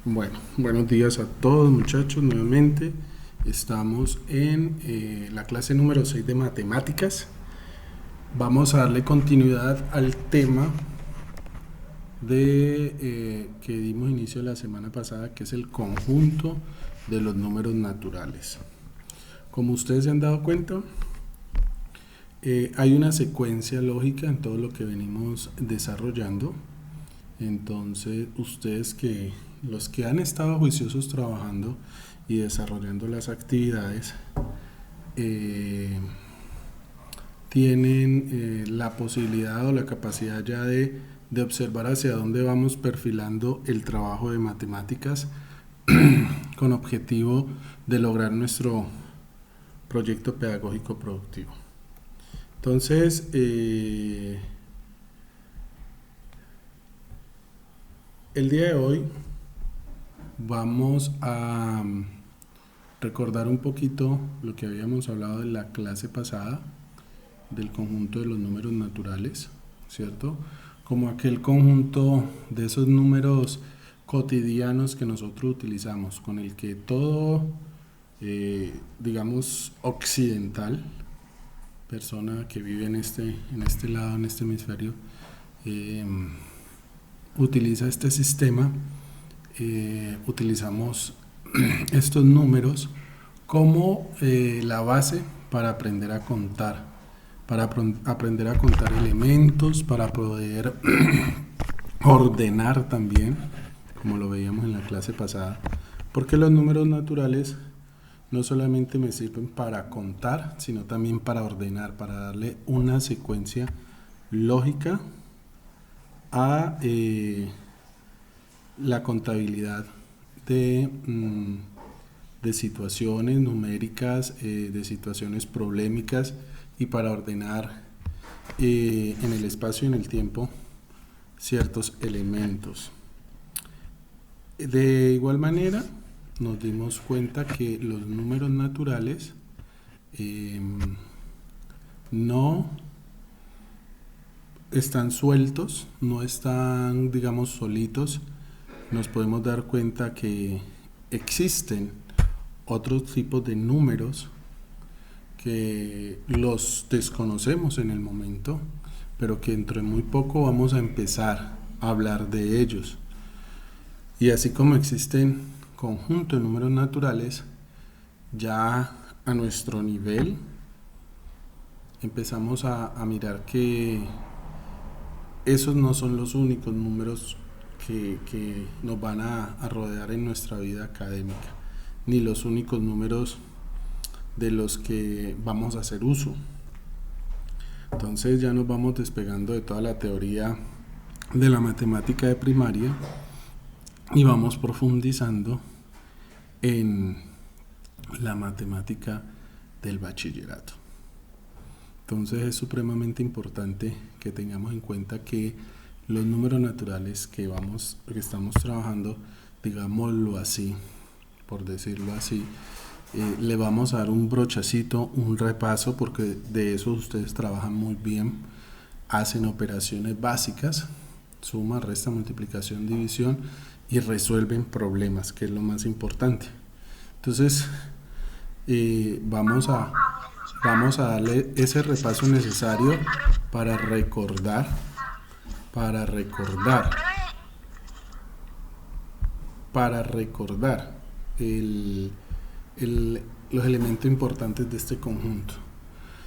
Bueno, buenos días a todos muchachos, nuevamente estamos en la clase número 6 de matemáticas. Vamos a darle continuidad al tema que dimos inicio la semana pasada, que es el conjunto de los números naturales. Como ustedes se han dado cuenta, hay una secuencia lógica en todo lo que venimos desarrollando. Entonces, los que han estado juiciosos trabajando y desarrollando las actividades, eh, tienen la posibilidad o la capacidad ya de observar hacia dónde vamos perfilando el trabajo de matemáticas con objetivo de lograr nuestro proyecto pedagógico productivo. Entonces, el día de hoy vamos a recordar un poquito lo que habíamos hablado en la clase pasada del conjunto de los números naturales, ¿cierto? Como aquel conjunto de esos números cotidianos que nosotros utilizamos, con el que todo, digamos, occidental, persona que vive en este lado, en este hemisferio, eh, utiliza este sistema. Utilizamos estos números como la base para aprender a contar, aprender a contar elementos, para poder ordenar también, como lo veíamos en la clase pasada, porque los números naturales no solamente me sirven para contar, sino también para ordenar, para darle una secuencia lógica a la contabilidad de, de situaciones numéricas, de situaciones problemáticas, y para ordenar en el espacio y en el tiempo ciertos elementos. De igual manera, nos dimos cuenta que los números naturales no están sueltos, no están, digamos, solitos. Nos podemos dar cuenta que existen otros tipos de números que los desconocemos en el momento, pero que dentro de muy poco vamos a empezar a hablar de ellos. Y así como existen conjuntos de números naturales, ya a nuestro nivel empezamos a mirar que esos no son los únicos números que nos van a rodear en nuestra vida académica, ni los únicos números de los que vamos a hacer uso. Entonces ya nos vamos despegando de toda la teoría de la matemática de primaria y vamos profundizando en la matemática del bachillerato. Entonces es supremamente importante que tengamos en cuenta que los números naturales que estamos trabajando, digámoslo así, por decirlo así, le vamos a dar un brochacito, un repaso, porque de eso ustedes trabajan muy bien, hacen operaciones básicas, suma, resta, multiplicación, división, y resuelven problemas, que es lo más importante. Entonces, vamos a darle ese repaso necesario para recordar, para recordar, para recordar los elementos importantes de este conjunto.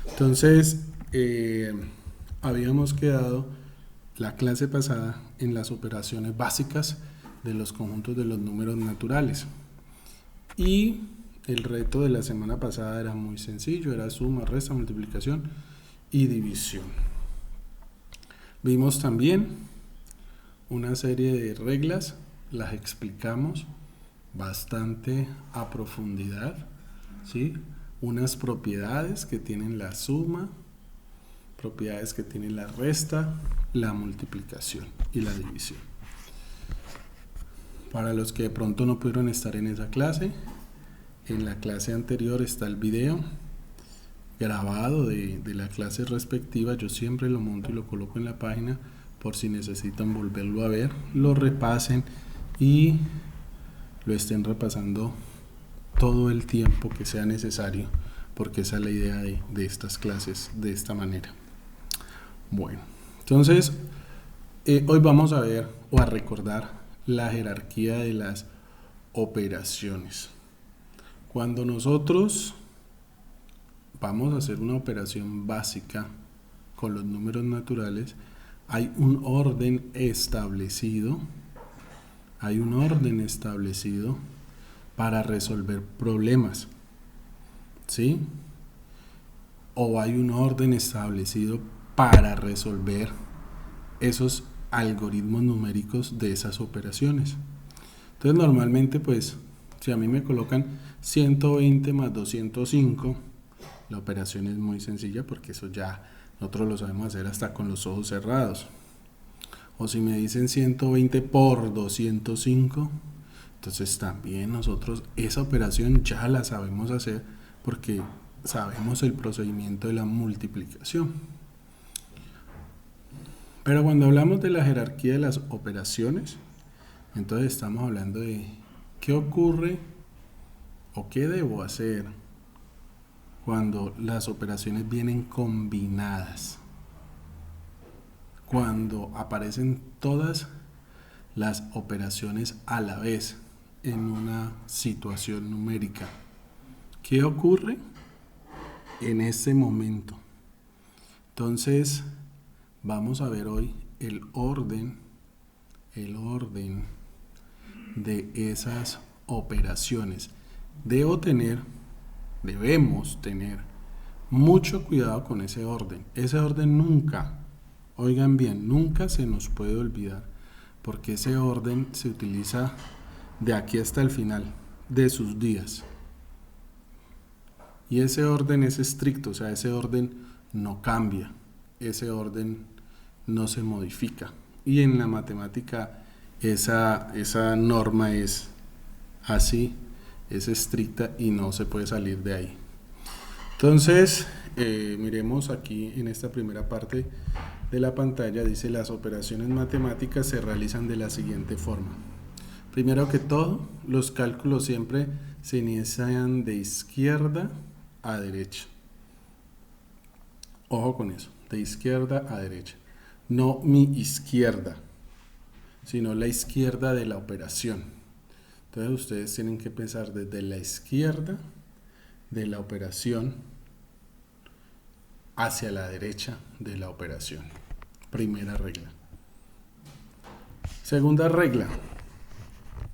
Entonces, habíamos quedado la clase pasada en las operaciones básicas de los conjuntos de los números naturales. Y el reto de la semana pasada era muy sencillo, era suma, resta, multiplicación y división. Vimos también una serie de reglas, las explicamos bastante a profundidad, ¿sí? Unas propiedades que tienen la suma, propiedades que tienen la resta, la multiplicación y la división. Para los que de pronto no pudieron estar en esa clase, en la clase anterior está el video grabado de la clase respectiva. Yo siempre lo monto y lo coloco en la página por si necesitan volverlo a ver, lo repasen y lo estén repasando todo el tiempo que sea necesario, porque esa es la idea de estas clases de esta manera. Bueno, entonces hoy vamos a ver o a recordar la jerarquía de las operaciones. Cuando nosotros vamos a hacer una operación básica con los números naturales, hay un orden establecido, para resolver problemas, ¿sí? O hay un orden establecido para resolver esos algoritmos numéricos de esas operaciones. Entonces normalmente, pues, si a mí me colocan 120 más 205, la operación es muy sencilla porque eso ya nosotros lo sabemos hacer hasta con los ojos cerrados. O si me dicen 120 por 205, entonces también nosotros esa operación ya la sabemos hacer porque sabemos el procedimiento de la multiplicación. Pero cuando hablamos de la jerarquía de las operaciones, entonces estamos hablando de qué ocurre o qué debo hacer cuando las operaciones vienen combinadas, cuando aparecen todas las operaciones a la vez en una situación numérica. ¿Qué ocurre en ese momento? Entonces vamos a ver hoy el orden de esas operaciones. Debemos tener mucho cuidado con ese orden. Ese orden nunca, oigan bien, nunca se nos puede olvidar, porque ese orden se utiliza de aquí hasta el final de sus días. Y ese orden es estricto, o sea, ese orden no cambia, ese orden no se modifica. Y en la matemática esa norma es así, es estricta y no se puede salir de ahí. Entonces, miremos aquí en esta primera parte de la pantalla, dice: las operaciones matemáticas se realizan de la siguiente forma. Primero que todo, los cálculos siempre se inician de izquierda a derecha. Ojo con eso, de izquierda a derecha. No mi izquierda, sino la izquierda de la operación. Entonces ustedes tienen que pensar desde la izquierda de la operación hacia la derecha de la operación. Primera regla. Segunda regla: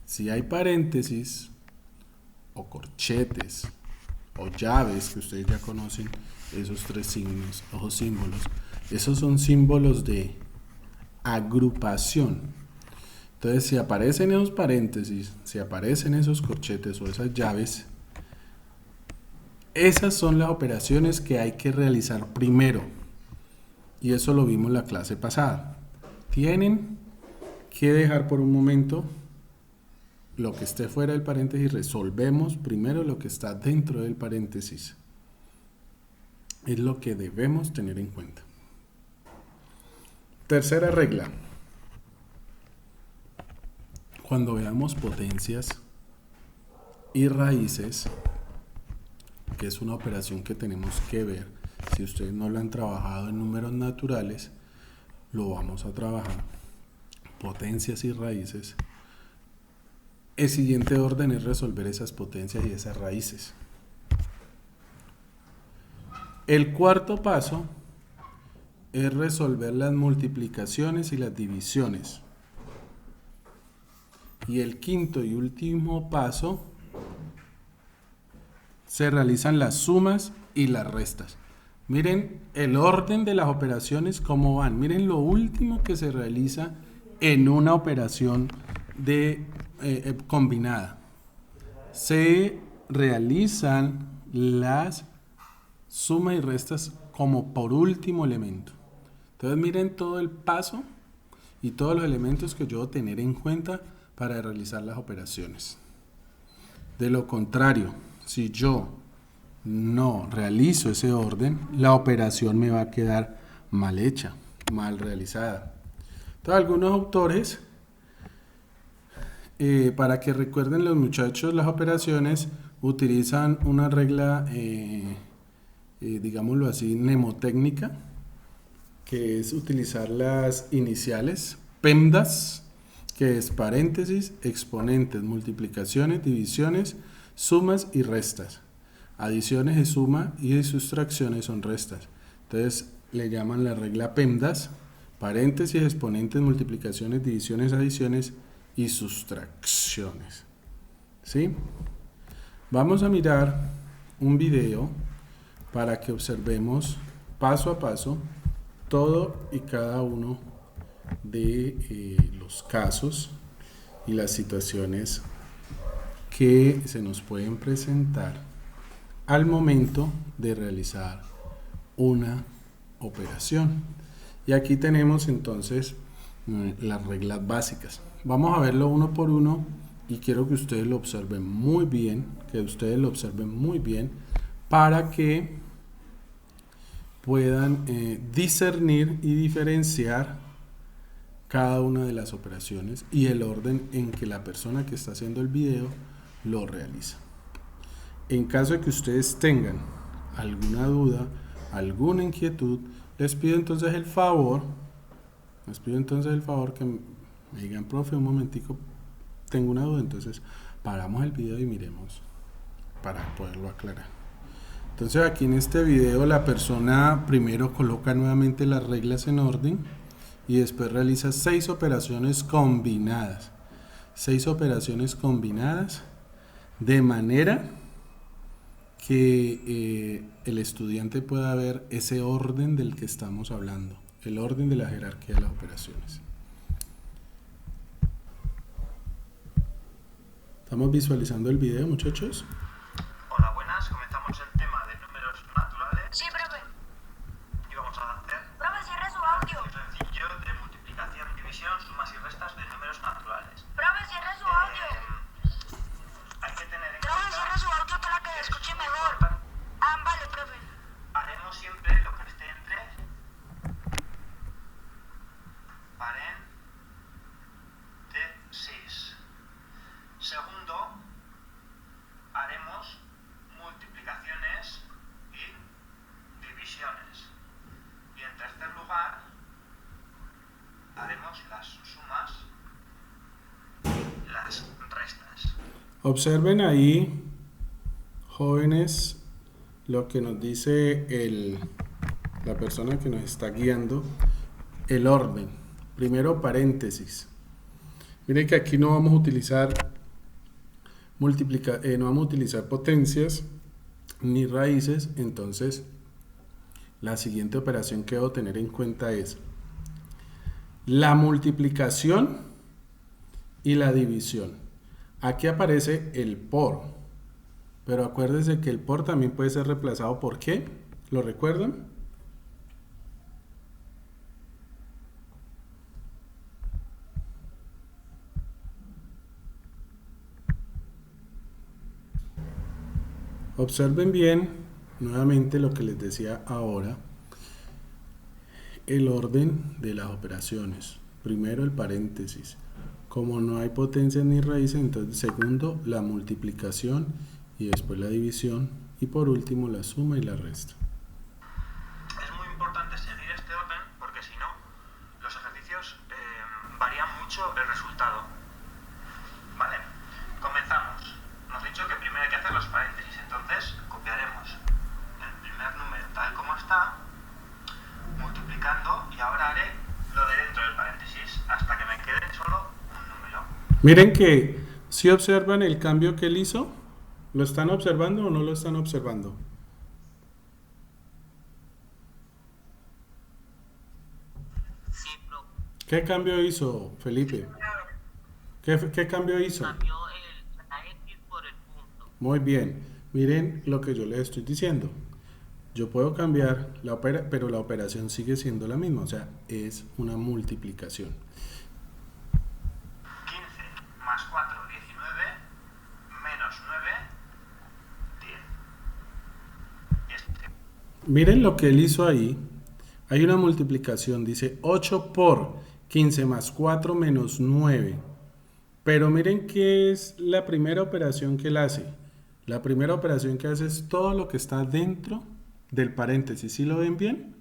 si hay paréntesis o corchetes o llaves, que ustedes ya conocen esos tres signos o símbolos, esos son símbolos de agrupación. Entonces, si aparecen esos paréntesis, si aparecen esos corchetes o esas llaves, esas son las operaciones que hay que realizar primero. Y eso lo vimos en la clase pasada. Tienen que dejar por un momento lo que esté fuera del paréntesis, resolvemos primero lo que está dentro del paréntesis. Es lo que debemos tener en cuenta. Tercera regla: cuando veamos potencias y raíces, que es una operación que tenemos que ver, si ustedes no lo han trabajado en números naturales, lo vamos a trabajar. Potencias y raíces. El siguiente orden es resolver esas potencias y esas raíces. El cuarto paso es resolver las multiplicaciones y las divisiones. Y el quinto y último paso, se realizan las sumas y las restas. Miren el orden de las operaciones, cómo van. Miren lo último que se realiza en una operación combinada. Se realizan las sumas y restas como por último elemento. Entonces miren todo el paso y todos los elementos que yo debo tener en cuenta para realizar las operaciones. De lo contrario, si yo no realizo ese orden, la operación me va a quedar mal hecha, mal realizada. Entonces algunos autores Para que recuerden los muchachos, las operaciones utilizan una regla, digámoslo así, mnemotécnica, que es utilizar las iniciales, PEMDAS, que es paréntesis, exponentes, multiplicaciones, divisiones, sumas y restas. Adiciones es suma y sustracciones son restas. Entonces le llaman la regla PEMDAS, paréntesis, exponentes, multiplicaciones, divisiones, adiciones y sustracciones. ¿Sí? Vamos a mirar un video para que observemos paso a paso todo y cada uno de los casos y las situaciones que se nos pueden presentar al momento de realizar una operación. Y aquí tenemos entonces las reglas básicas. Vamos a verlo uno por uno y quiero que ustedes lo observen muy bien, para que puedan discernir y diferenciar cada una de las operaciones y el orden en que la persona que está haciendo el video lo realiza. En caso de que ustedes tengan alguna duda, alguna inquietud, les pido entonces el favor que me digan, profe, un momentico, tengo una duda. Entonces paramos el video y miremos para poderlo aclarar. Entonces aquí en este video la persona primero coloca nuevamente las reglas en orden y después realiza 6 operaciones combinadas. 6 operaciones combinadas de manera que el estudiante pueda ver ese orden del que estamos hablando, el orden de la jerarquía de las operaciones. ¿Estamos visualizando el video, muchachos? Hola, buenas. Comenzamos el tema de números naturales. Sí, profe. Y vamos a hacer Profe, cierre su audio. un sencillo de multiplicación, división, sumas y restas de números naturales. Profe, cierre su audio. Hay que tener en Profe, cuenta cierre su audio para que que es escuche muy mejor. importante. Vale, profe. Haremos siempre lo que esté entre paréntesis. Segundo, haremos multiplicaciones y divisiones. Y en tercer lugar, haremos las sumas, las restas. Observen ahí, jóvenes, lo que nos dice la persona que nos está guiando, el orden. Primero paréntesis. Miren que aquí no vamos a utilizar no vamos a utilizar potencias ni raíces. Entonces la siguiente operación que debo tener en cuenta es la multiplicación y la división. Aquí aparece el por, pero acuérdense que el por también puede ser reemplazado por ¿qué? ¿Lo recuerdan? Observen bien nuevamente lo que les decía ahora, el orden de las operaciones. Primero el paréntesis. Como no hay potencias ni raíces, entonces segundo la multiplicación y después la división y por último la suma y la resta. Es muy importante seguir este orden porque si no, los ejercicios varían mucho el resultado. Vale, comenzamos. Hemos dicho que primero hay que hacer los paréntesis, entonces copiaremos el primer número tal como está, multiplicando, y ahora haré lo de dentro del paréntesis hasta que me quede solo un número. Miren que si observan el cambio que él hizo, ¿lo están observando o no lo están observando? Sí, pero ¿Qué cambio hizo, Felipe? ¿Qué cambio hizo? cambió la X por el punto. Muy bien, miren lo que yo les estoy diciendo. Yo puedo cambiar pero la operación sigue siendo la misma, o sea, es una multiplicación. 15 más 4, 19, menos 9, 10. Y este. Miren lo que él hizo ahí. Hay una multiplicación, dice 8 por 15 más 4 menos 9. Pero miren qué es la primera operación que él hace. La primera operación que hace es todo lo que está dentro del paréntesis. ¿Sí lo ven bien?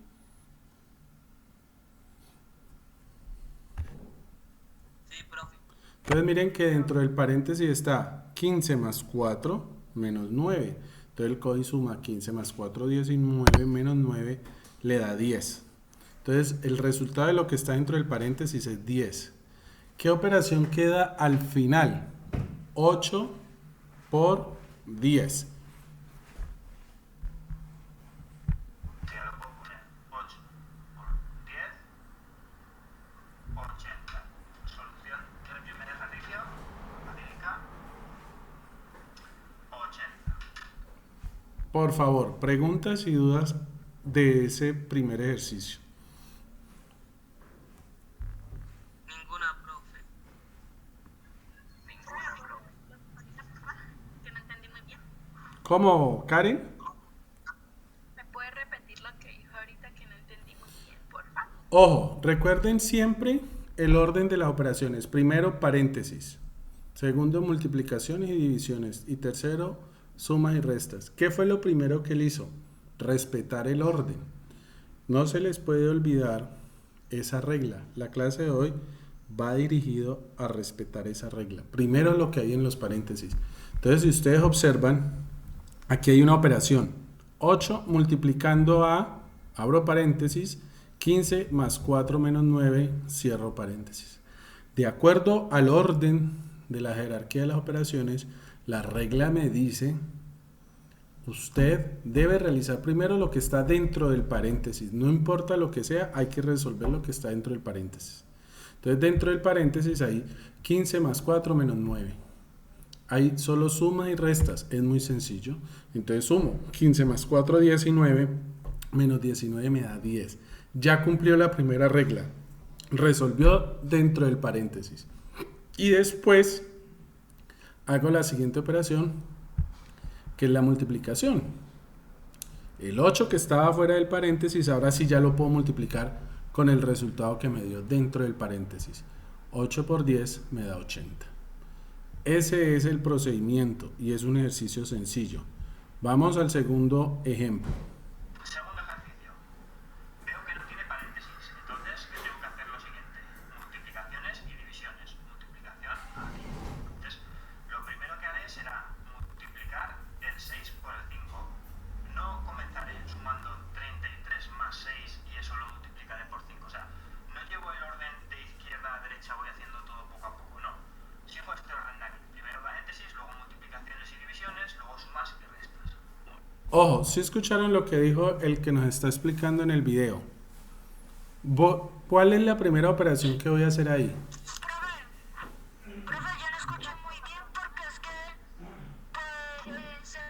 Sí, profe. Entonces miren que dentro del paréntesis está 15 más 4 menos 9. Entonces el CODI suma 15 más 4, 19 menos 9 le da 10. Entonces el resultado de lo que está dentro del paréntesis es 10. ¿Qué operación queda al final? 8 por 10. Sí, ya lo puedo poner. 8 por 10, 80. Solución del primer ejercicio, facilita 80. Por favor, preguntas y dudas de ese primer ejercicio. Ninguna, profe. Ninguna, profe. Que no entendí muy bien. ¿Cómo, Karen? ¿Me puede repetir lo que dijo ahorita que no entendí muy bien, porfa? Ojo, recuerden siempre el orden de las operaciones. Primero, paréntesis. Segundo, multiplicaciones y divisiones. Y tercero, sumas y restas. ¿Qué fue lo primero que él hizo? Respetar el orden. No se les puede olvidar esa regla. La clase de hoy va dirigido a respetar esa regla. Primero lo que hay en los paréntesis. Entonces, si ustedes observan, aquí hay una operación. 8 multiplicando a, abro paréntesis, 15 más 4 menos 9, cierro paréntesis. De acuerdo al orden de la jerarquía de las operaciones, la regla me dice, usted debe realizar primero lo que está dentro del paréntesis. No importa lo que sea, hay que resolver lo que está dentro del paréntesis. Entonces, dentro del paréntesis hay 15 más 4 menos 9. Hay solo sumas y restas, es muy sencillo. Entonces sumo 15 más 4, 19, menos 19 me da 10. Ya cumplió la primera regla, resolvió dentro del paréntesis. Y después hago la siguiente operación, que es la multiplicación. El 8 que estaba fuera del paréntesis, ahora sí ya lo puedo multiplicar con el resultado que me dio dentro del paréntesis. 8 por 10 me da 80. Ese es el procedimiento y es un ejercicio sencillo. Vamos al segundo ejemplo. Segundo ejercicio. Veo que no tiene paréntesis, entonces tengo que hacer lo siguiente. Multiplicaciones y divisiones. Multiplicación a 10. Entonces, lo primero que haré será multiplicar el 6 por el 5. No comenzaré sumando 33 más 6 y eso lo multiplicaré por 5. O sea, no llevo el orden de izquierda a derecha, voy haciendo todo poco a poco, no. Sigo este orden de aquí. Primero paréntesis, luego multiplicaciones y divisiones, luego sumas y restas. Ojo, si escucharon lo que dijo el que nos está explicando en el video. ¿Cuál es la primera operación que voy a hacer ahí? Profe, yo no escuché muy bien porque es que se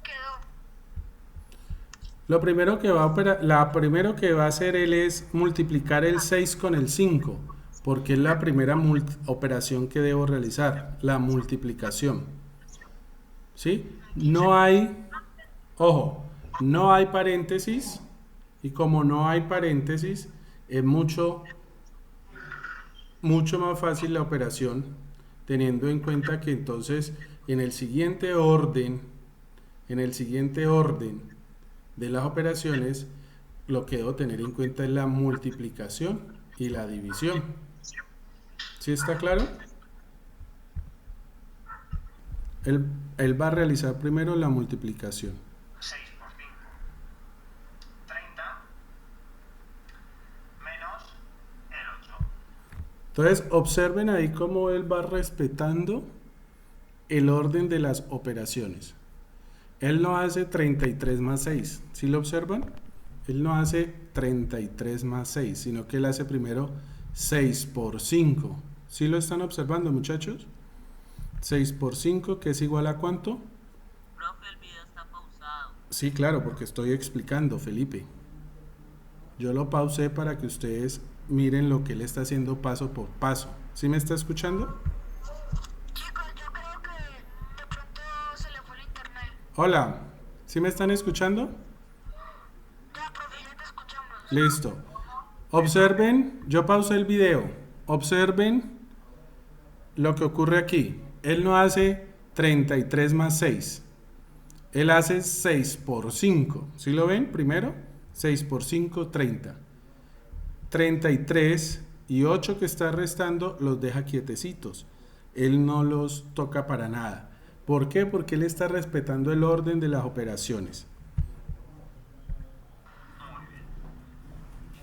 quedó. Lo primero que va a primero que va a hacer él es multiplicar el 6 con el 5, porque es la primera operación que debo realizar, la multiplicación. ¿Sí? No hay, ojo, no hay paréntesis, y como no hay paréntesis, es mucho más fácil la operación, teniendo en cuenta que entonces en el siguiente orden de las operaciones, lo que debo tener en cuenta es la multiplicación y la división. ¿Sí está claro? Él va a realizar primero la multiplicación. 6 por 5. 30 menos el 8. Entonces, observen ahí cómo él va respetando el orden de las operaciones. Él no hace 33 más 6. ¿Sí lo observan? Él no hace 33 más 6, sino que él hace primero 6 por 5. ¿Sí lo están observando, muchachos? 6 por 5, que es igual a ¿cuánto? Profe, el video está pausado. Sí, claro, porque estoy explicando, Felipe. Yo lo pausé para que ustedes miren lo que él está haciendo paso por paso. ¿Sí me está escuchando? Chicos, yo creo que de pronto se le fue el internet. Hola, ¿sí me están escuchando? Ya, profe, ya te escuchamos. Listo. Observen, yo pausé el video. Observen lo que ocurre aquí. Él no hace 33 más 6. Él hace 6 por 5. ¿Sí lo ven? Primero, 6 por 5, 30. 33 y 8 que está restando los deja quietecitos. Él no los toca para nada. ¿Por qué? Porque él está respetando el orden de las operaciones. Muy bien.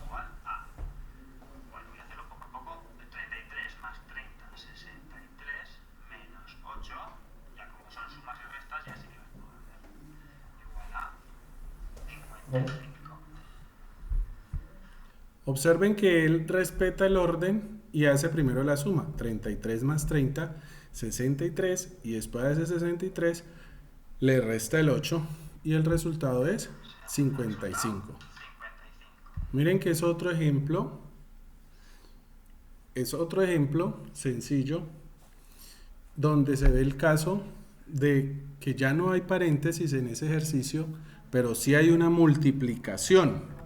Igual a. Bueno, voy a hacerlo poco a poco. 33 más 30, 63, menos 8. Ya como son sumas y restas, ya sé que las puedo hacer. Igual a 55. Observen que él respeta el orden y hace primero la suma. 33 más 30, 63, y después de ese 63 le resta el 8 y el resultado es 55. Miren que es otro ejemplo sencillo donde se ve el caso de que ya no hay paréntesis en ese ejercicio, pero sí hay una multiplicación.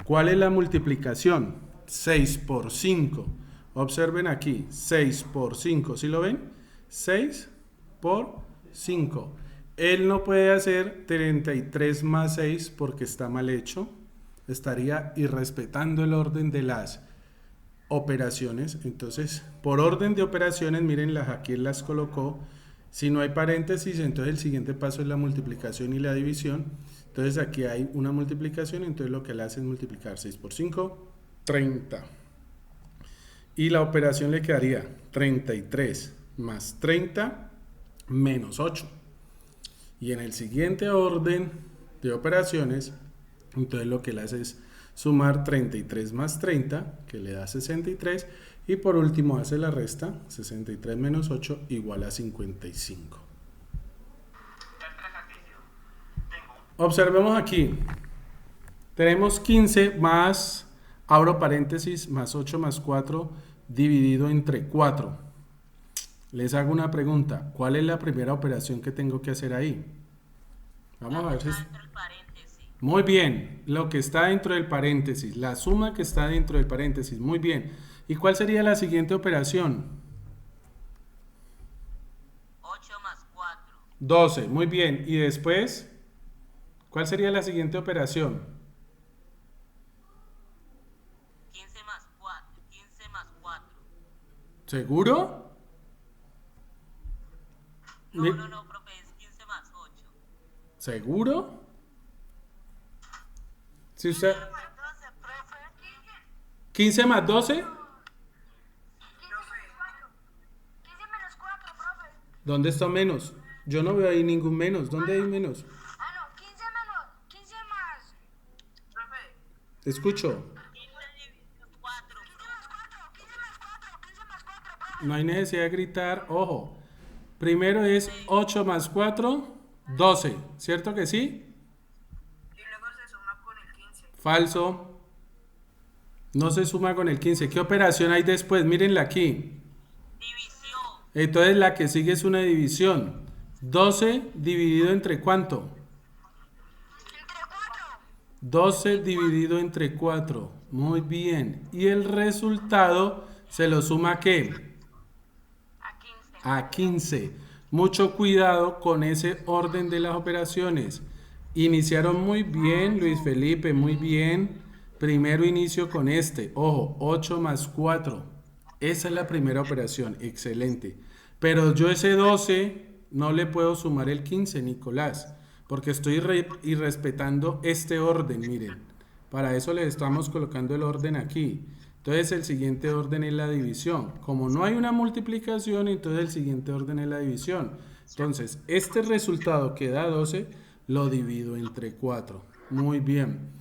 ¿Cuál es la multiplicación? 6 por 5. Observen aquí, 6 por 5, ¿sí lo ven? 6 por 5. Él no puede hacer 33 más 6 porque está mal hecho. Estaría irrespetando el orden de las operaciones. Entonces, por orden de operaciones, mírenlas, aquí él las colocó. Si no hay paréntesis, entonces el siguiente paso es la multiplicación y la división. Entonces aquí hay una multiplicación, entonces lo que él hace es multiplicar 6 por 5, 30. Y la operación le quedaría 33 más 30 menos 8. Y en el siguiente orden de operaciones, entonces lo que él hace es sumar 33 más 30, que le da 63, y por último hace la resta, 63 menos 8 igual a 55. Observemos aquí, tenemos 15 más, abro paréntesis, más 8 más 4 dividido entre 4. Les hago una pregunta, ¿cuál es la primera operación que tengo que hacer ahí? Vamos a ver si... Muy bien, lo que está dentro del paréntesis, la suma que está dentro del paréntesis, muy bien. ¿Y cuál sería la siguiente operación? 8 más 4. 12, muy bien. ¿Y después? ¿Cuál sería la siguiente operación? 15 más 4. 15 más 4. ¿Seguro? No, profe, es 15 más 8. ¿Seguro? Si usted... 15 más 12. 15 menos 4, profe. ¿Dónde está menos? Yo no veo ahí ningún menos. ¿Dónde hay menos? Ah, no, 15 más. Profe. Te escucho. 15 dividido 4, profe. 15 más 4, profe. No hay necesidad de gritar. Ojo. Primero es 8 más 4, 12. ¿Cierto que sí? Y luego se suma con el 15. Falso. No se suma con el 15. ¿Qué operación hay después? Mírenla aquí. División. Entonces la que sigue es una división. 12 dividido entre ¿cuánto? Entre 4. 12 dividido entre 4. Muy bien. ¿Y el resultado se lo suma a qué? A 15. A 15. Mucho cuidado con ese orden de las operaciones. Iniciaron muy bien, Luis Felipe, muy bien. Primero inicio con este. Ojo, 8 más 4. Esa es la primera operación. Excelente. Pero yo ese 12 no le puedo sumar el 15, Nicolás, porque estoy irrespetando este orden, miren. Para eso le estamos colocando el orden aquí. Entonces el siguiente orden es la división. Como no hay una multiplicación, entonces el siguiente orden es la división. Entonces, este resultado que da 12, lo divido entre 4. Muy bien.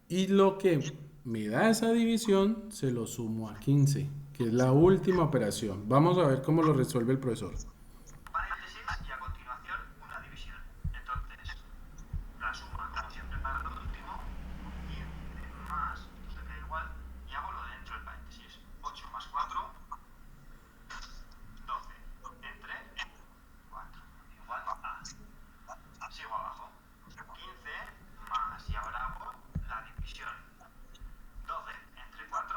Y lo que me da esa división, se lo sumo a 15, que es la última operación. Vamos a ver cómo lo resuelve el profesor. Paréntesis y a continuación una división. Entonces, la suma, como siempre, para lo último, 15 más, se queda igual, y hago lo de dentro del paréntesis. 8 más 4, 12, entre 4, igual a. Sigo abajo. 15 más, y ahora hago la división. 12 entre 4,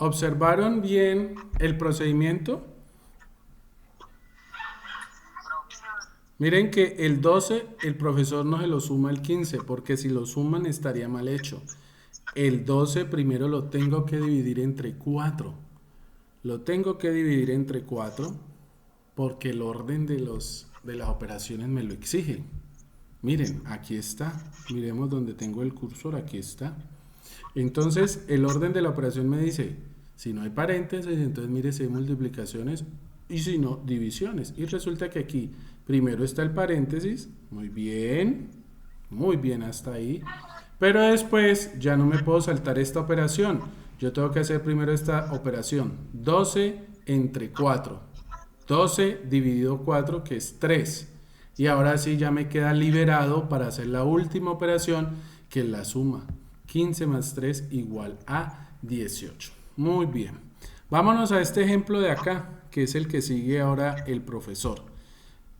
¿Observaron bien el procedimiento? Miren que el 12 el profesor no se lo suma al 15 porque si lo suman estaría mal hecho. El 12 primero lo tengo que dividir entre 4. Lo tengo que dividir entre 4 porque el orden de las operaciones me lo exige. Miren, aquí está. Miremos donde tengo el cursor, aquí está. Entonces, el orden de la operación me dice, si no hay paréntesis, entonces mire si hay multiplicaciones y si no, divisiones. Y resulta que aquí primero está el paréntesis, muy bien hasta ahí. Pero después ya no me puedo saltar esta operación. Yo tengo que hacer primero esta operación, 12 entre 4. 12 dividido 4, que es 3. Y ahora sí ya me queda liberado para hacer la última operación, que es la suma. 15 más 3 igual a 18. Muy bien. Vámonos a este ejemplo de acá, que es el que sigue ahora el profesor.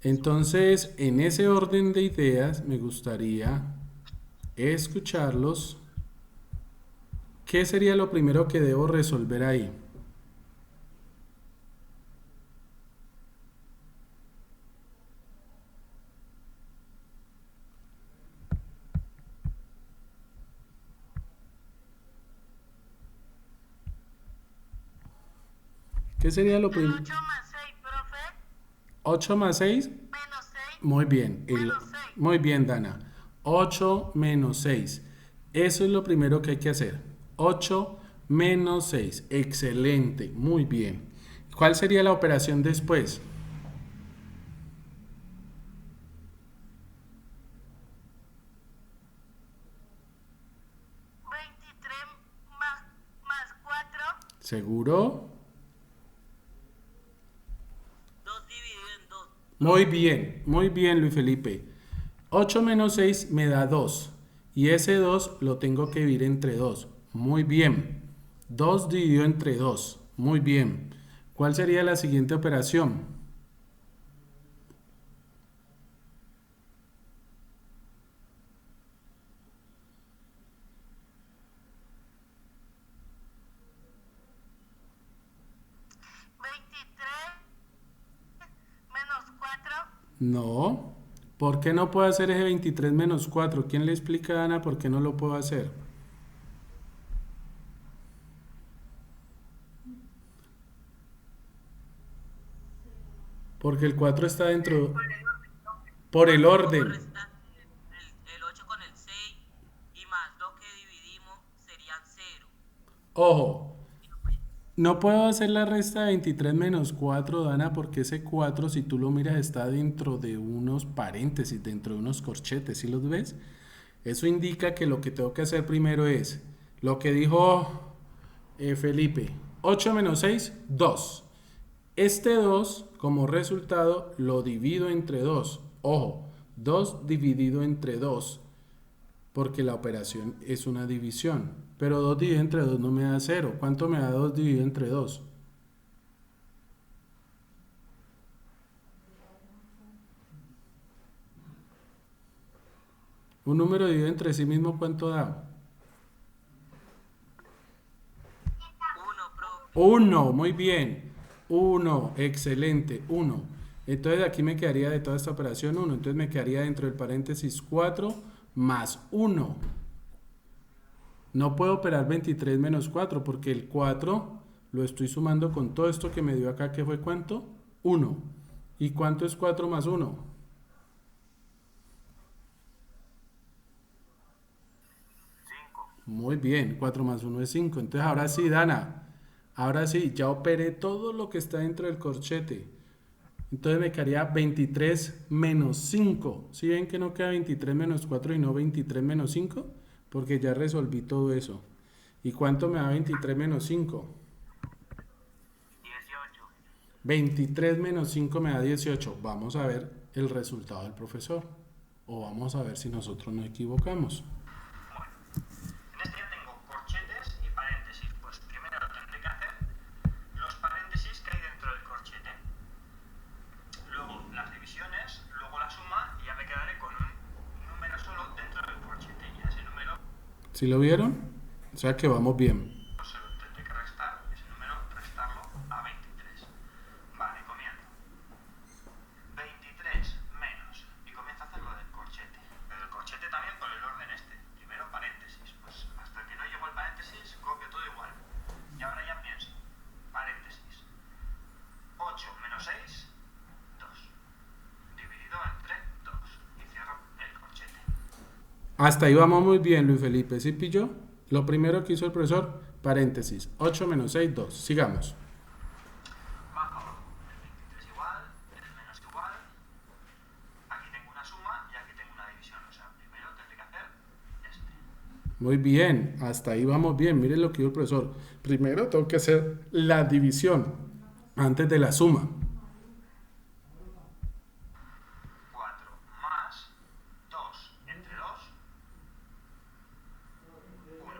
Entonces, en ese orden de ideas, me gustaría escucharlos. ¿Qué sería lo primero que debo resolver ahí? ¿Qué sería lo primero? 8 más 6, profe. 8 más 6. Menos 6. Muy bien. Menos 6. Muy bien, Dana. 8 menos 6. Eso es lo primero que hay que hacer. 8 menos 6. Excelente. Muy bien. ¿Cuál sería la operación después? Más 4. ¿Seguro? 2 dividido en 2. Muy bien, Luis Felipe. 8 menos 6 me da 2. Y ese 2 lo tengo que dividir entre 2. Muy bien. 2 dividido entre 2. Muy bien. ¿Cuál sería la siguiente operación? Menos 4. No. ¿Por qué no puedo hacer ese 23 menos 4? ¿Quién le explica a Ana por qué no lo puedo hacer? Porque el 4 está dentro. Por el orden. Resta el 8 con el 6 y más 2 que dividimos serían 0. Ojo. No puedo hacer la resta de 23 menos 4, Dana, porque ese 4, si tú lo miras, está dentro de unos paréntesis, dentro de unos corchetes, ¿sí los ves? Eso indica que lo que tengo que hacer primero es lo que dijo Felipe. 8 menos 6, 2. Este 2, como resultado, lo divido entre 2. Ojo, 2 dividido entre 2, porque la operación es una división. Pero 2 dividido entre 2 no me da 0. ¿Cuánto me da 2 dividido entre 2? Un número dividido entre sí mismo, ¿cuánto da? 1, profe. 1, muy bien. 1, excelente, 1. Entonces aquí me quedaría de toda esta operación 1. Entonces me quedaría dentro del paréntesis 4 más 1. No puedo operar 23 menos 4 porque el 4 lo estoy sumando con todo esto que me dio acá, que fue ¿cuánto? 1. ¿Y cuánto es 4 más 1? 5. Muy bien, 4 más 1 es 5. Entonces ahora sí, Dana, ahora sí, ya operé todo lo que está dentro del corchete. Entonces me quedaría 23 menos 5. ¿Sí ven que no queda 23 menos 4 y no 23 menos 5? Porque ya resolví todo eso. ¿Y cuánto me da 23 menos 5? 18. 23 menos 5 me da 18. Vamos a ver el resultado del profesor. O vamos a ver si nosotros nos equivocamos. Bueno, en este ya tengo corchetes y paréntesis. Pues primero tendré que hacer los paréntesis que hay dentro del corchete. Luego las divisiones, luego la suma y ya me quedaré con un número solo dentro del corchete. Y a ese número ¿Sí lo vieron? O sea que vamos bien. se lo tendré que restar y Hasta ahí vamos muy bien, Luis Felipe. ¿Sí pilló? Lo primero que hizo el profesor, paréntesis, 8 menos 6, 2. Sigamos. Bajo, el 23 igual, el menos igual. Aquí tengo una suma y aquí tengo una división. O sea, primero tendré que hacer este. Muy bien, hasta ahí vamos bien. Miren lo que dijo el profesor. Primero tengo que hacer la división antes de la suma. 4 más 2 entre 2, 1.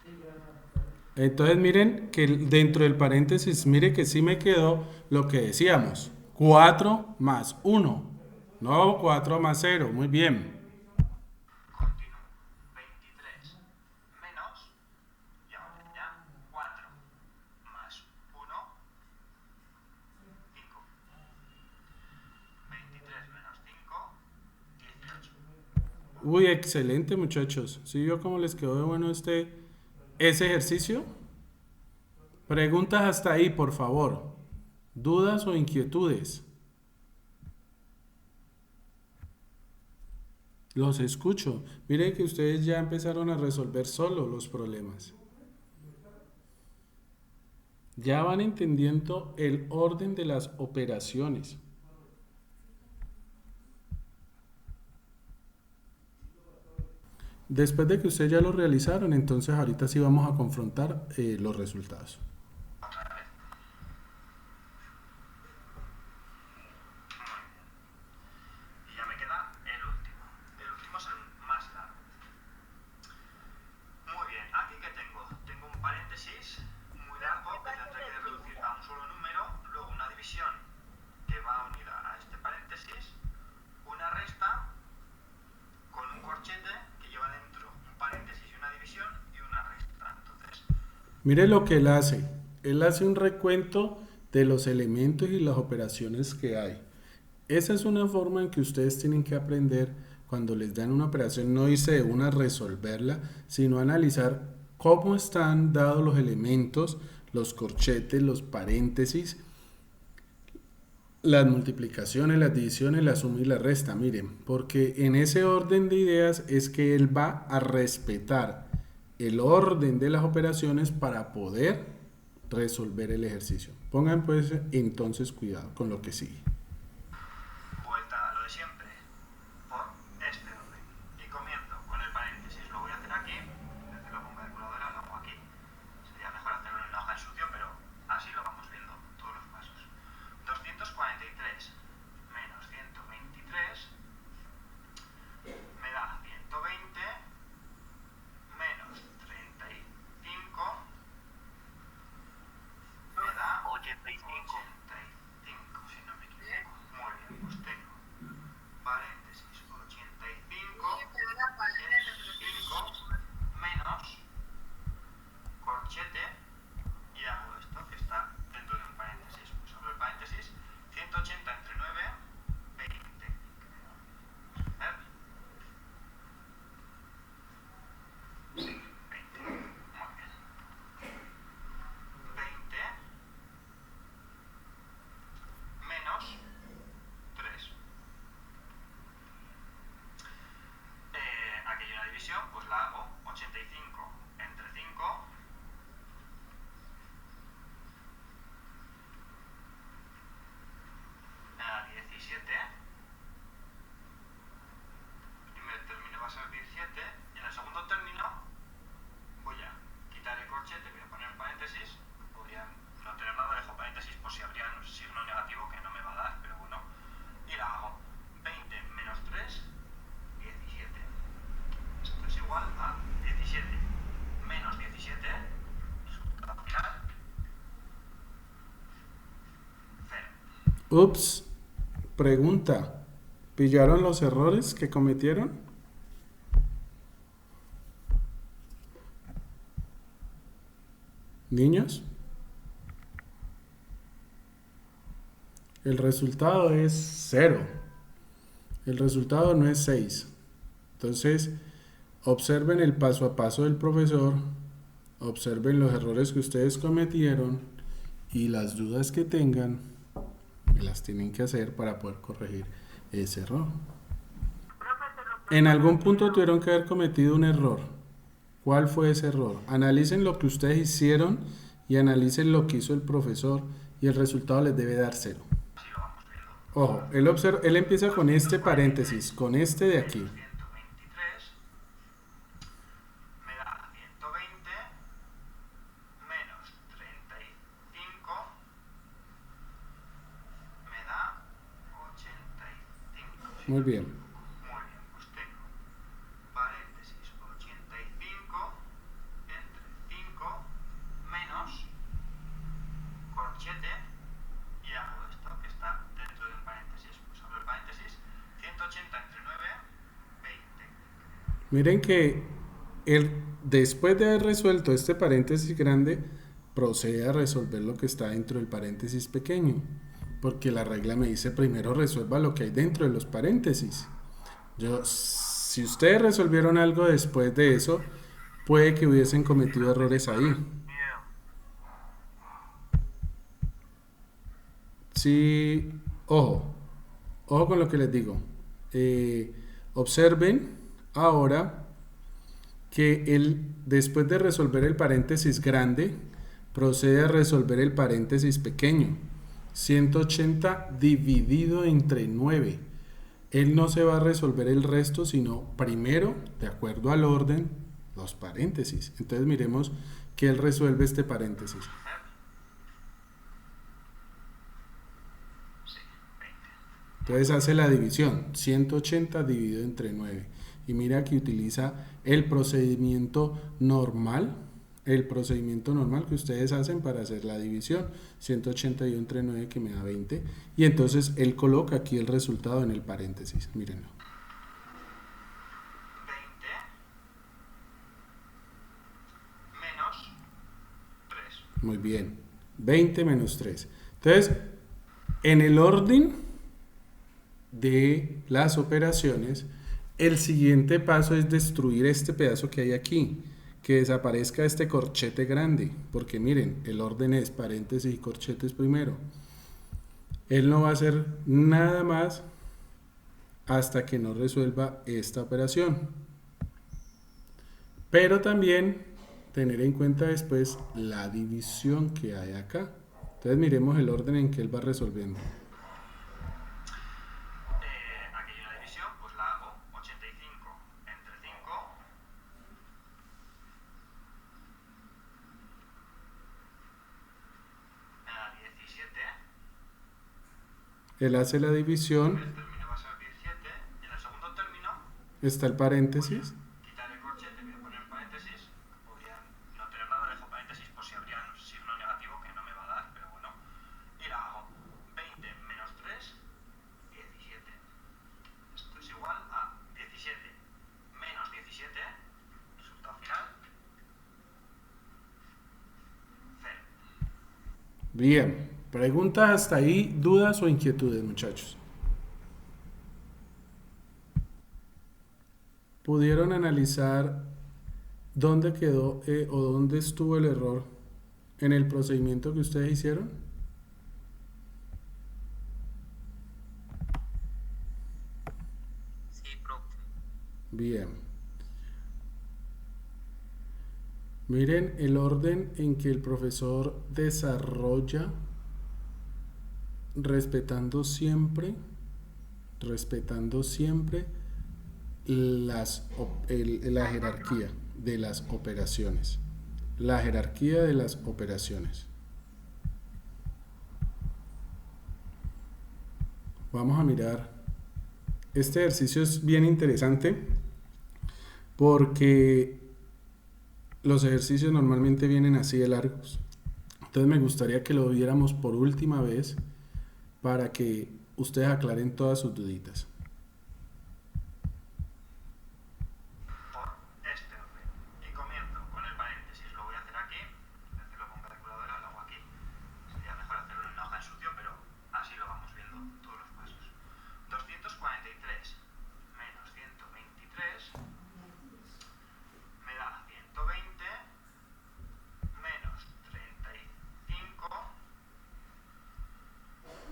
Y 0,80. Entonces miren que dentro del paréntesis, mire que sí me quedó lo que decíamos. 4 más 1. No, 4 más 0. Muy bien. Continúo. 23 menos, y ahora ya 4 más 1, 5. 23 menos 5, 18. Uy, excelente muchachos. ¿Sí vio cómo les quedó de bueno ese ejercicio? Preguntas hasta ahí, por favor. ¿Dudas o inquietudes? Los escucho. Miren que ustedes ya empezaron a resolver solo los problemas. Ya van entendiendo el orden de las operaciones. Después de que ustedes ya lo realizaron, entonces ahorita sí vamos a confrontar los resultados. Y ya me queda el último. El último es el más largo. Muy bien, aquí que tengo. Tengo un paréntesis muy largo que tendré que reducir a un solo número, luego una división que va unida a este paréntesis, una resta con un corchete que lleva dentro un paréntesis y una división y una resta. Entonces, Mire lo que él hace. Él hace un recuento de los elementos y las operaciones que hay. Esa es una forma en que ustedes tienen que aprender cuando les dan una operación, no irse de una a resolverla, sino analizar cómo están dados los elementos, los corchetes, los paréntesis, las multiplicaciones, las divisiones, la suma y la resta. Miren, porque en ese orden de ideas es que él va a respetar el orden de las operaciones para poder resolver el ejercicio. Pongan pues entonces cuidado con lo que sigue. vuelta a lo de siempre, por este orden. Y comienzo con el paréntesis. Lo voy a hacer aquí, hacerlo con calculadora, lo hago aquí. Sería mejor hacerlo en la hoja en sucio, pero así lo vamos viendo todos los pasos. 243 menos 123 me da 120 menos 35 me da 85, si no me equivoco. Muy bien, pues tengo paréntesis 85 es 5 menos corchete y hago esto que está dentro de un paréntesis. Pues abro el paréntesis, 180 entre 9, 20. ¿Eh? Sí, 20. Muy bien. 20 menos 3. Aquí hay una división, pues la hago. 85 entre 5 me da 17. Primer término va a ser 17 y en el segundo término voy a quitar el corchete, voy a poner un paréntesis. Podría no tener nada, dejo paréntesis por si habría un signo negativo que no me va a dar, pero bueno. Y la hago 20 menos 3, 17. Esto es igual a 17 menos 17, resultado final, 0. Ups, pregunta. ¿Pillaron los errores que cometieron? Niños. El resultado es 0. El resultado no es 6. Entonces, observen el paso a paso del profesor, observen los errores que ustedes cometieron y las dudas que tengan, las tienen que hacer para poder corregir ese error. Profe, En algún punto tuvieron que haber cometido un error. ¿Cuál fue ese error? Analicen lo que ustedes hicieron y analicen lo que hizo el profesor y el resultado les debe dar 0. Así lo vamos viendo. Ojo, él empieza con este paréntesis, con este de aquí. 123 me da 120 menos 35 me da 85. Muy bien. Muy bien, pues tengo paréntesis 85 entre 5 menos corchete y hago esto que está dentro de un paréntesis. Pues abro el paréntesis, 180 entre 9, 20. Miren que después de haber resuelto este paréntesis grande, procede a resolver lo que está dentro del paréntesis pequeño, porque la regla me dice primero resuelva lo que hay dentro de los paréntesis. Si ustedes resolvieron algo después de eso, puede que hubiesen cometido errores ahí. Sí, ojo con lo que les digo. Observen ahora que él, después de resolver el paréntesis grande, procede a resolver el paréntesis pequeño. 180 dividido entre 9. Él no se va a resolver el resto, sino primero, de acuerdo al orden, los paréntesis. Entonces miremos que él resuelve este paréntesis. Entonces hace la división, 180 dividido entre 9. Y mira que utiliza el procedimiento normal que ustedes hacen para hacer la división. 180 dividido entre 9 que me da 20. Y entonces él coloca aquí el resultado en el paréntesis. Mírenlo. 20 menos 3. Muy bien. 20 menos 3. Entonces, en el orden de las operaciones, el siguiente paso es destruir este pedazo que hay aquí, que desaparezca este corchete grande, porque miren, el orden es paréntesis y corchetes primero. Él no va a hacer nada más hasta que no resuelva esta operación, pero también tener en cuenta después la división que hay acá. Entonces miremos el orden en que él va resolviendo. Aquí hay una división, pues la hago 85 entre 5 me da 17. Él hace la división, El término va a ser 17 y en el segundo término está el paréntesis. quitar el corchete, voy a poner paréntesis. Podría no tener nada, dejo paréntesis por si habría un signo negativo que no me va a dar, pero bueno. Y la hago 20 menos 3, 17. Esto es igual a 17 menos 17, resultado final, 0. Bien, preguntas hasta ahí, dudas o inquietudes, muchachos. ¿Pudieron analizar dónde quedó o dónde estuvo el error en el procedimiento que ustedes hicieron? Sí, profe. Bien. Miren el orden en que el profesor desarrolla respetando siempre la jerarquía de las operaciones. La jerarquía de las operaciones. Vamos a mirar. Este ejercicio es bien interesante porque los ejercicios normalmente vienen así de largos. Entonces me gustaría que lo viéramos por última vez para que ustedes aclaren todas sus duditas. Por este orden. Y comienzo con el paréntesis. Lo voy a hacer aquí. En vez de hacerlo con calculadora, lo hago aquí. Sería mejor hacerlo en una hoja en sucio, pero así lo vamos viendo todos los pasos. 243 menos 123 me da 120 menos 35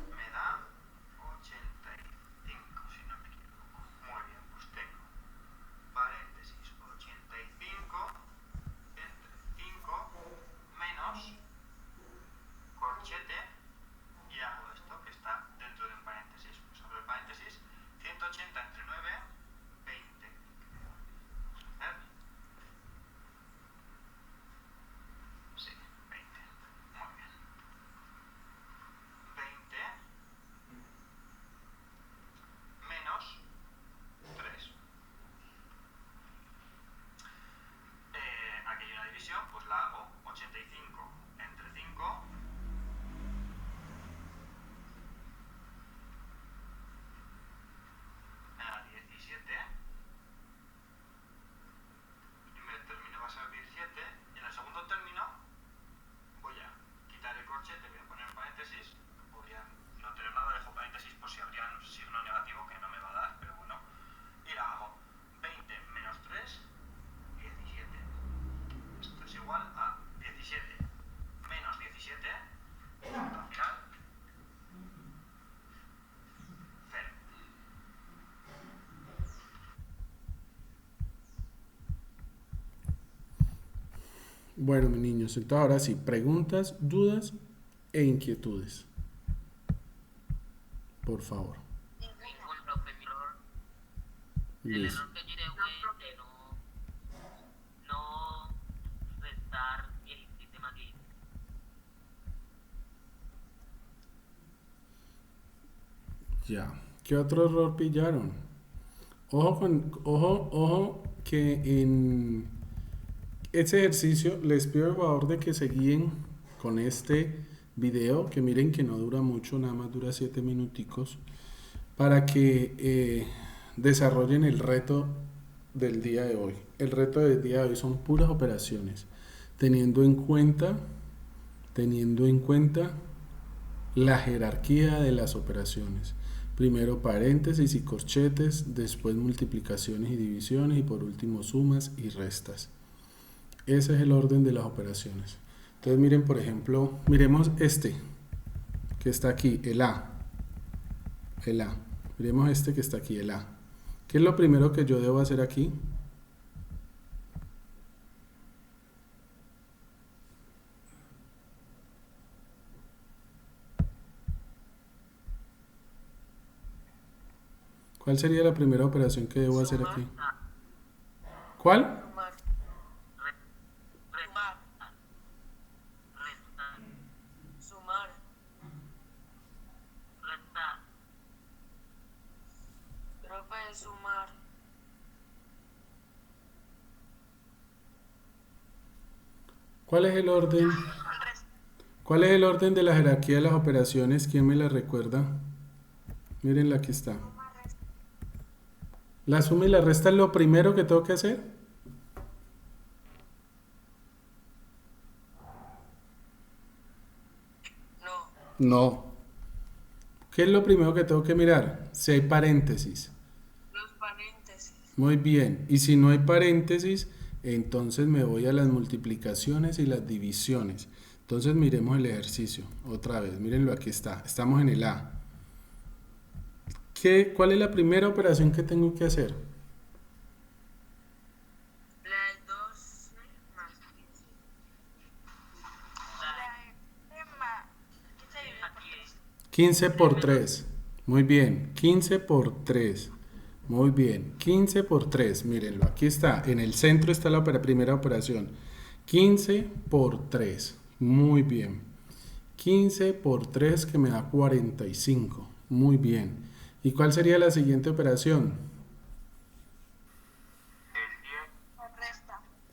me da 85. Sí. Bueno, mis niños, entonces ahora sí, preguntas, dudas e inquietudes. Por favor. Ningún profe, mi error. El Listo. error que yo hice fue de no restar 17 más 10. Ya. ¿Qué otro error pillaron? Ojo que en este ejercicio les pido el favor de que se guíen con este video, que miren que no dura mucho, nada más dura 7 minuticos, para que desarrollen el reto del día de hoy. El reto del día de hoy son puras operaciones, teniendo en cuenta la jerarquía de las operaciones. Primero paréntesis y corchetes, después multiplicaciones y divisiones y por último sumas y restas. Ese es el orden de las operaciones. Entonces miren, por ejemplo, miremos este que está aquí, el A. Miremos este que está aquí, el A. ¿Qué es lo primero que yo debo hacer aquí? ¿Cuál sería la primera operación que debo hacer aquí? ¿Cuál? Sumar. Restar. Sumar. Restar. Profe, sumar. ¿Cuál es el orden? ¿Cuál es el orden de la jerarquía de las operaciones? ¿Quién me la recuerda? Mírenla, aquí está. La suma y la resta es lo primero que tengo que hacer. No. No. ¿Qué es lo primero que tengo que mirar? Si hay paréntesis. Los paréntesis. Muy bien. Y si no hay paréntesis, entonces me voy a las multiplicaciones y las divisiones. Entonces miremos el ejercicio. Otra vez, mírenlo, aquí está. Estamos en el A. ¿Cuál es la primera operación que tengo que hacer? La 12 más 15. La 10. 15 por 3. Muy bien. 15 por 3. Muy bien. 15 por 3. Mírenlo. Aquí está. En el centro está la primera operación. 15 por 3. Muy bien. 15 por 3 que me da 45. Muy bien. ¿Y cuál sería la siguiente operación?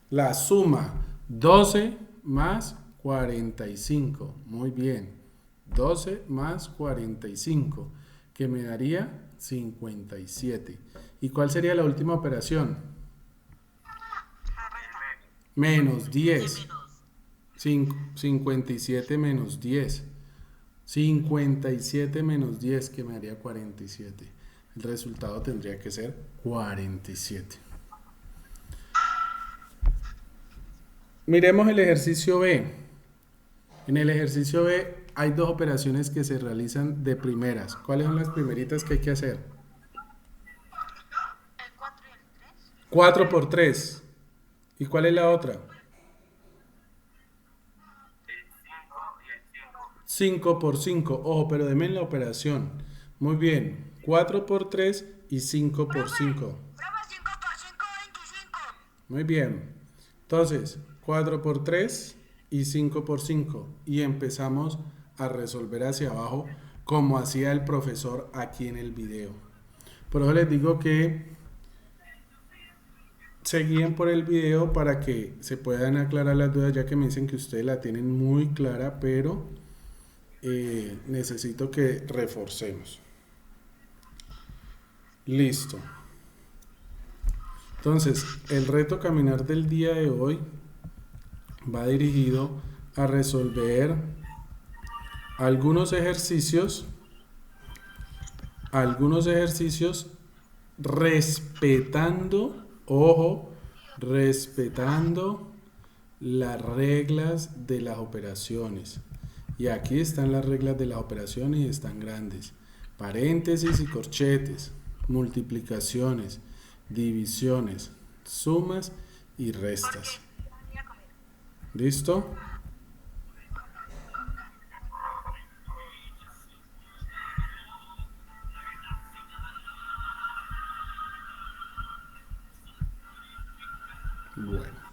La suma. 12 más 45. Muy bien. 12 más 45, que me daría 57. ¿Y cuál sería la última operación? Menos 10. 57 menos 10. 57 menos 10, que me daría 47. El resultado tendría que ser 47. Miremos el ejercicio B. En el ejercicio B hay dos operaciones que se realizan de primeras. ¿Cuáles son las primeritas que hay que hacer? El 4 y el 3. 4 por 3. ¿Y cuál es la otra? 5 por 5. Ojo, pero denme la operación. Muy bien. 4 por 3 y 5 por 5. Prueba 5 por 5, 25. Muy bien. Entonces, 4 por 3 y 5 por 5. Y empezamos a resolver hacia abajo como hacía el profesor aquí en el video. Por eso les digo que se guíen por el video para que se puedan aclarar las dudas, ya que me dicen que ustedes la tienen muy clara, pero necesito que reforcemos. Listo. Entonces, el reto caminar del día de hoy va dirigido a resolver algunos ejercicios respetando, ojo, respetando las reglas de las operaciones. Y aquí están las reglas de las operaciones y están grandes. Paréntesis y corchetes, multiplicaciones, divisiones, sumas y restas. ¿Listo? Bueno.